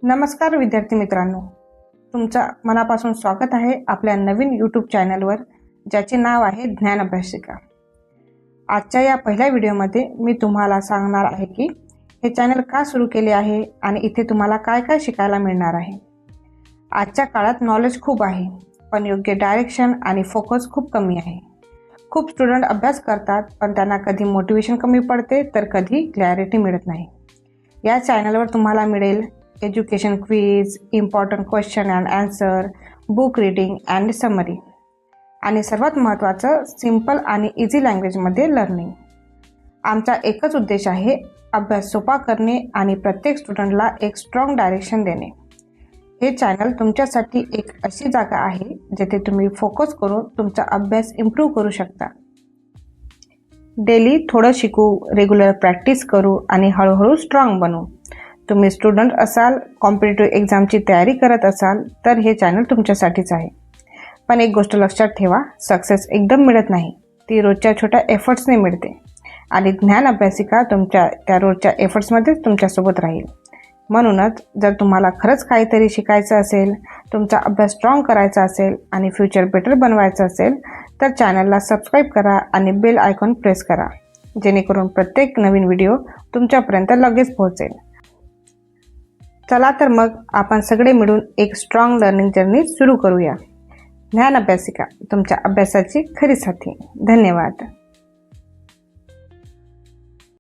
नमस्कार विद्यार्थी मित्रांनो, तुमचं मनापासून स्वागत आहे आपल्या नवीन यूट्यूब चॅनलवर, ज्याचे नाव आहे ज्ञान अभ्यासिका। आजच्या या पहिल्या व्हिडिओमध्ये मी तुम्हाला सांगणार आहे की हे चॅनल का सुरू केले आहे आणि इथे तुम्हाला काय काय शिकायला मिळणार आहे। आजच्या काळात नॉलेज खूप आहे, पण योग्य डायरेक्शन आणि फोकस खूप कमी आहे। खूप स्टुडंट अभ्यास करतात, पण त्यांना कधी मोटिवेशन कमी पडते तर कधी क्लॅरिटी मिळत नाही। या चॅनलवर तुम्हाला मिळेल education quiz, important question and answer, book reading and summary, आणि सर्वात महत्त्वाचं सिंपल आणि इझी लँग्वेजमध्ये लर्निंग। आमचा एकच उद्देश आहे, अभ्यास सोपा करणे आणि प्रत्येक स्टुडंटला एक स्ट्रॉंग डायरेक्शन देणे। हे चॅनल तुमच्यासाठी एक अशी जागा आहे जिथे तुम्ही फोकस करून तुमचा अभ्यास इम्प्रूव्ह करू शकता। डेली थोडं शिकू, रेग्युलर प्रॅक्टिस करू आणि हळूहळू स्ट्रॉंग बनू। तुम्ही स्टुडंट असाल, कॉम्पिटिटिव्ह एक्झामची तयारी करत असाल तर हे चॅनल तुमच्यासाठीच आहे। पण एक गोष्ट लक्षात ठेवा, सक्सेस एकदम मिळत नाही, ती रोजच्या छोट्या एफर्ट्सने मिळते आणि ज्ञान अभ्यासिका तुमच्या त्या रोजच्या एफर्ट्समध्येच तुमच्यासोबत राहील। म्हणूनच जर तुम्हाला खरंच काहीतरी शिकायचं असेल, तुमचा अभ्यास स्ट्रॉंग करायचा असेल आणि फ्युचर बेटर बनवायचं असेल तर चॅनलला सबस्क्राईब करा आणि बेल आयकॉन प्रेस करा, जेणेकरून प्रत्येक नवीन व्हिडिओ तुमच्यापर्यंत लगेच पोहोचेल। चला तर मग आपण सगळे मिळून एक स्ट्रॉंग लर्निंग जर्नी सुरू करूया। ज्ञान अभ्यासिका, तुमच्या अभ्यासाची खरी साथी। धन्यवाद।